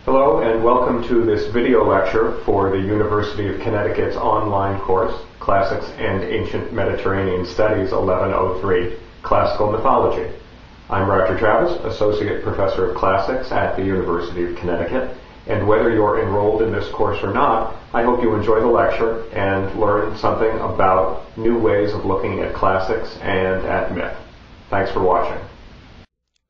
Hello and welcome to this video lecture for the University of Connecticut's online course, Classics and Ancient Mediterranean Studies 1103, Classical Mythology. I'm Roger Travis, Associate Professor of Classics at the University of Connecticut, and whether you're enrolled in this course or not, I hope you enjoy the lecture and learn something about new ways of looking at classics and at myth. Thanks for watching.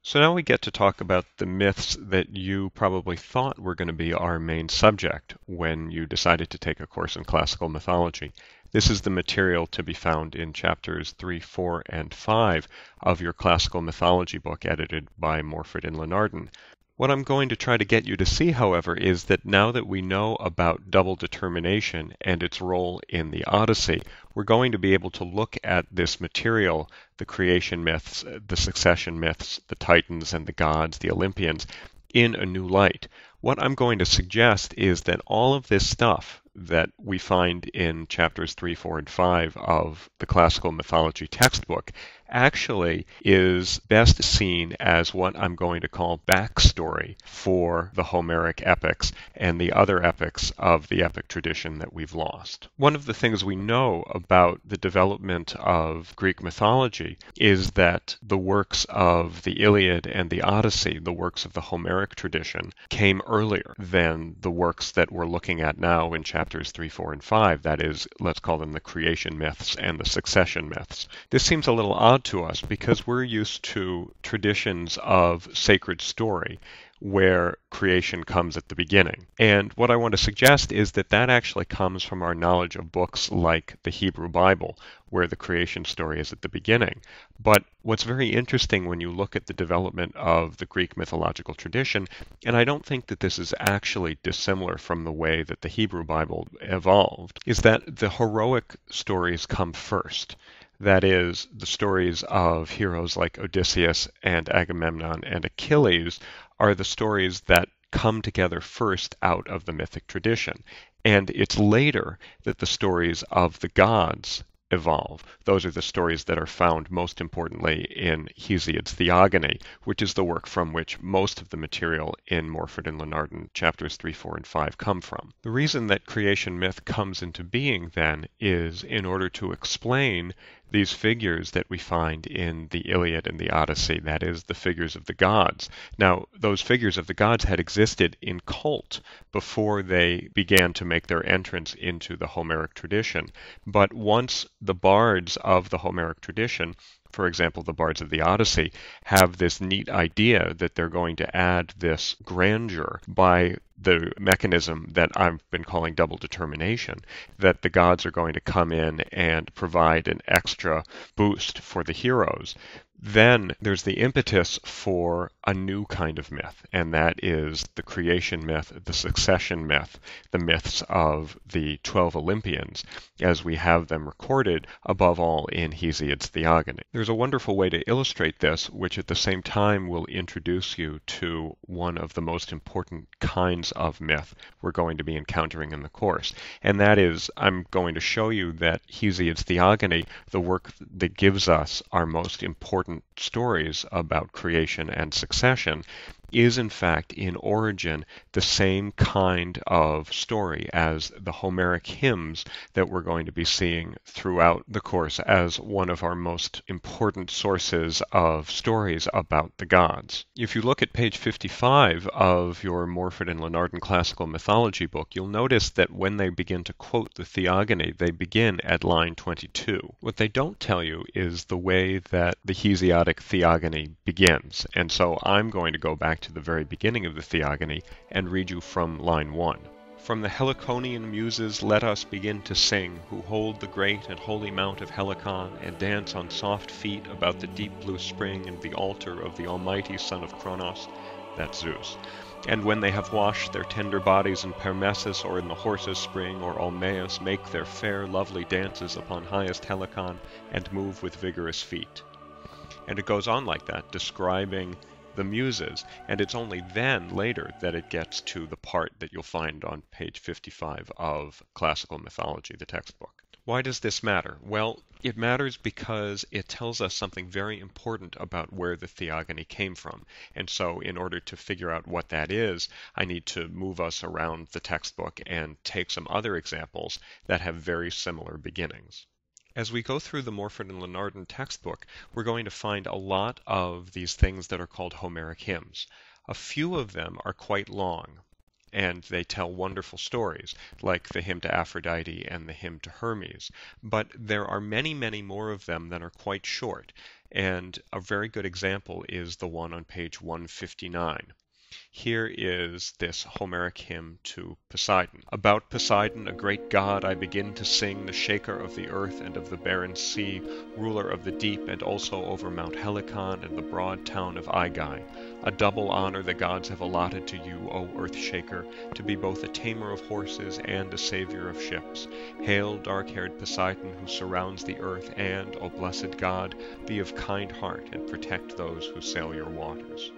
So now we get to talk about the myths that you probably thought were going to be our main subject when you decided to take a course in classical mythology. This is the material to be found in chapters 3, 4, and 5 of your classical mythology book edited by Morford and Lenardon. What I'm going to try to get you to see, however, is that now that we know about double determination and its role in the Odyssey, we're going to be able to look at this material, the creation myths, the succession myths, the Titans and the gods, the Olympians, in a new light. What I'm going to suggest is that all of this stuff that we find in chapters 3, 4, and 5 of the classical mythology textbook actually is best seen as what I'm going to call backstory for the Homeric epics and the other epics of the epic tradition that we've lost. One of the things we know about the development of Greek mythology is that the works of the Iliad and the Odyssey, the works of the Homeric tradition, came earlier than the works that we're looking at now in chapters 3, 4, and 5. That is, let's call them the creation myths and the succession myths. This seems a little odd to us because we're used to traditions of sacred story where creation comes at the beginning. And what I want to suggest is that that actually comes from our knowledge of books like the Hebrew Bible, where the creation story is at the beginning. But what's very interesting when you look at the development of the Greek mythological tradition, and I don't think that this is actually dissimilar from the way that the Hebrew Bible evolved, is that the heroic stories come first. That is, the stories of heroes like Odysseus and Agamemnon and Achilles are the stories that come together first out of the mythic tradition. And it's later that the stories of the gods evolve. Those are the stories that are found most importantly in Hesiod's Theogony, which is the work from which most of the material in Morford and Lenardon chapters 3, 4, and 5 come from. The reason that creation myth comes into being then is in order to explain these figures that we find in the Iliad and the Odyssey, that is, the figures of the gods. Now, those figures of the gods had existed in cult before they began to make their entrance into the Homeric tradition. But once the bards of the Homeric tradition, for example, the bards of the Odyssey, have this neat idea that they're going to add this grandeur by the mechanism that I've been calling double determination, that the gods are going to come in and provide an extra boost for the heroes. Then there's the impetus for a new kind of myth, and that is the creation myth, the succession myth, the myths of the 12 Olympians, as we have them recorded above all in Hesiod's Theogony. There's a wonderful way to illustrate this, which at the same time will introduce you to one of the most important kinds of myth we're going to be encountering in the course, and that is, I'm going to show you that Hesiod's Theogony, the work that gives us our most important stories about creation and succession, is in fact in origin the same kind of story as the Homeric hymns that we're going to be seeing throughout the course as one of our most important sources of stories about the gods. If you look at page 55 of your Morford and Lenardon classical mythology book, you'll notice that when they begin to quote the Theogony, they begin at line 22. What they don't tell you is the way that the Hesiodic Theogony begins, and so I'm going to go back to the very beginning of the Theogony and read you from line 1. From the Heliconian muses let us begin to sing, who hold the great and holy mount of Helicon, and dance on soft feet about the deep blue spring and the altar of the almighty son of Kronos, that's Zeus. And when they have washed their tender bodies in Permessus or in the horse's spring or Almaeus, make their fair lovely dances upon highest Helicon, and move with vigorous feet. And it goes on like that, describing the muses, and it's only then later that it gets to the part that you'll find on page 55 of Classical Mythology, the textbook. Why does this matter? Well, it matters because it tells us something very important about where the theogony came from. And so in order to figure out what that is, I need to move us around the textbook and take some other examples that have very similar beginnings. As we go through the Morford and Lenardon textbook, we're going to find a lot of these things that are called Homeric hymns. A few of them are quite long, and they tell wonderful stories, like the hymn to Aphrodite and the hymn to Hermes. But there are many, many more of them that are quite short, and a very good example is the one on page 159. Here is this Homeric hymn to Poseidon. About Poseidon, a great god, I begin to sing, the shaker of the earth and of the barren sea, ruler of the deep, and also over Mount Helicon and the broad town of Aigai. A double honor the gods have allotted to you, O earth-shaker, to be both a tamer of horses and a savior of ships. Hail, dark-haired Poseidon, who surrounds the earth, and, O blessed god, be of kind heart and protect those who sail your waters.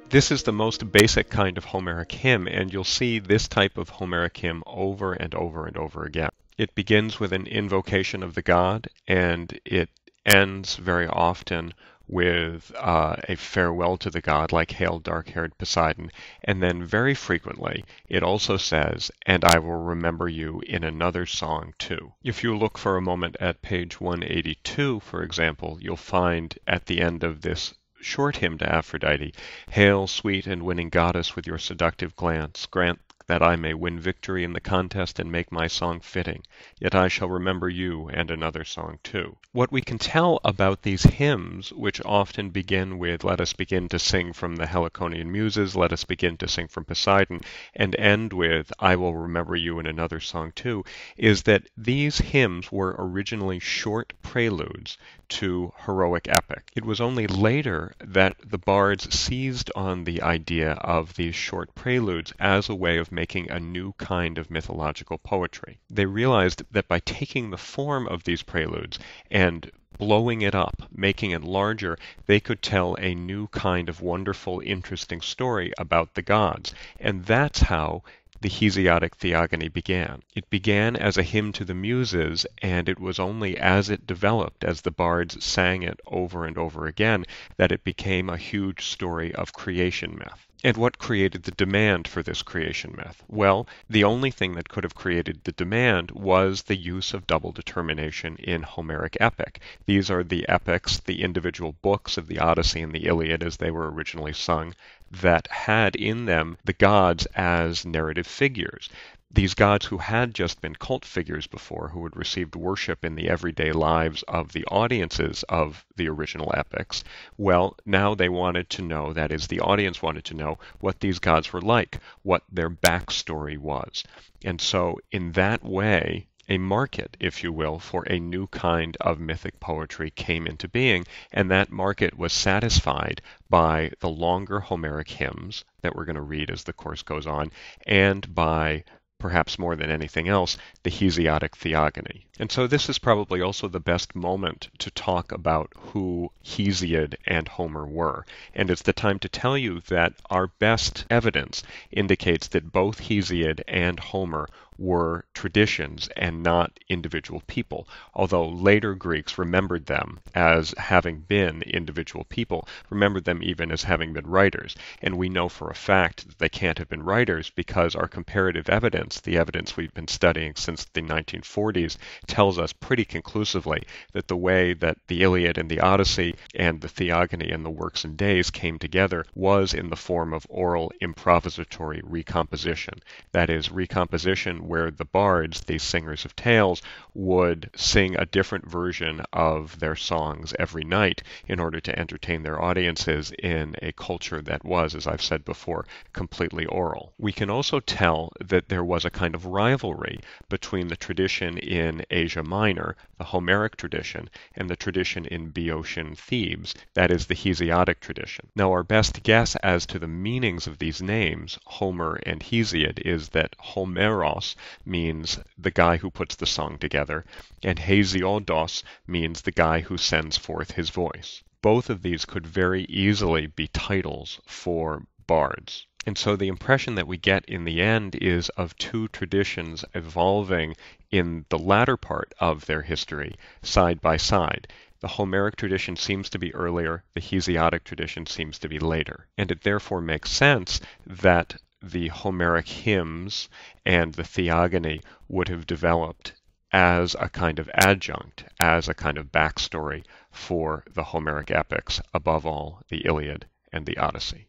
This is the most basic kind of Homeric hymn, and you'll see this type of Homeric hymn over and over and over again. It begins with an invocation of the god, and it ends very often with a farewell to the god, like Hail, dark-haired Poseidon, and then very frequently it also says, and I will remember you in another song too. If you look for a moment at page 182, for example, you'll find at the end of this short hymn to Aphrodite, Hail, sweet and winning goddess, with your seductive glance, grant that I may win victory in the contest and make my song fitting. Yet I shall remember you and another song too. What we can tell about these hymns, which often begin with, let us begin to sing from the Heliconian muses, let us begin to sing from Poseidon, and end with, I will remember you in another song too, is that these hymns were originally short preludes to heroic epic. It was only later that the bards seized on the idea of these short preludes as a way of making a new kind of mythological poetry. They realized that by taking the form of these preludes and blowing it up, making it larger, they could tell a new kind of wonderful, interesting story about the gods. And that's how the Hesiodic Theogony began. It began as a hymn to the muses, and it was only as it developed, as the bards sang it over and over again, that it became a huge story of creation myth. And what created the demand for this creation myth? Well, the only thing that could have created the demand was the use of double determination in Homeric epic. These are the epics, the individual books of the Odyssey and the Iliad as they were originally sung, that had in them the gods as narrative figures. These gods who had just been cult figures before, who had received worship in the everyday lives of the audiences of the original epics, well, now they wanted to know, that is, the audience wanted to know what these gods were like, what their backstory was. And so, in that way, a market, if you will, for a new kind of mythic poetry came into being, and that market was satisfied by the longer Homeric hymns that we're going to read as the course goes on, and by, perhaps more than anything else, the Hesiodic Theogony. And so this is probably also the best moment to talk about who Hesiod and Homer were. And it's the time to tell you that our best evidence indicates that both Hesiod and Homer were traditions and not individual people, although later Greeks remembered them as having been individual people, remembered them even as having been writers. And we know for a fact that they can't have been writers because our comparative evidence, the evidence we've been studying since the 1940s, tells us pretty conclusively that the way that the Iliad and the Odyssey and the Theogony and the Works and Days came together was in the form of oral improvisatory recomposition. That is, recomposition where the bards, these singers of tales, would sing a different version of their songs every night in order to entertain their audiences in a culture that was, as I've said before, completely oral. We can also tell that there was a kind of rivalry between the tradition in Asia Minor, the Homeric tradition, and the tradition in Boeotian Thebes, that is the Hesiodic tradition. Now, our best guess as to the meanings of these names, Homer and Hesiod, is that Homeros means the guy who puts the song together, and Hesiodos means the guy who sends forth his voice. Both of these could very easily be titles for bards. And so the impression that we get in the end is of two traditions evolving in the latter part of their history, side by side. The Homeric tradition seems to be earlier, the Hesiodic tradition seems to be later. And it therefore makes sense that the Homeric hymns and the Theogony would have developed as a kind of adjunct, as a kind of backstory for the Homeric epics, above all the Iliad and the Odyssey.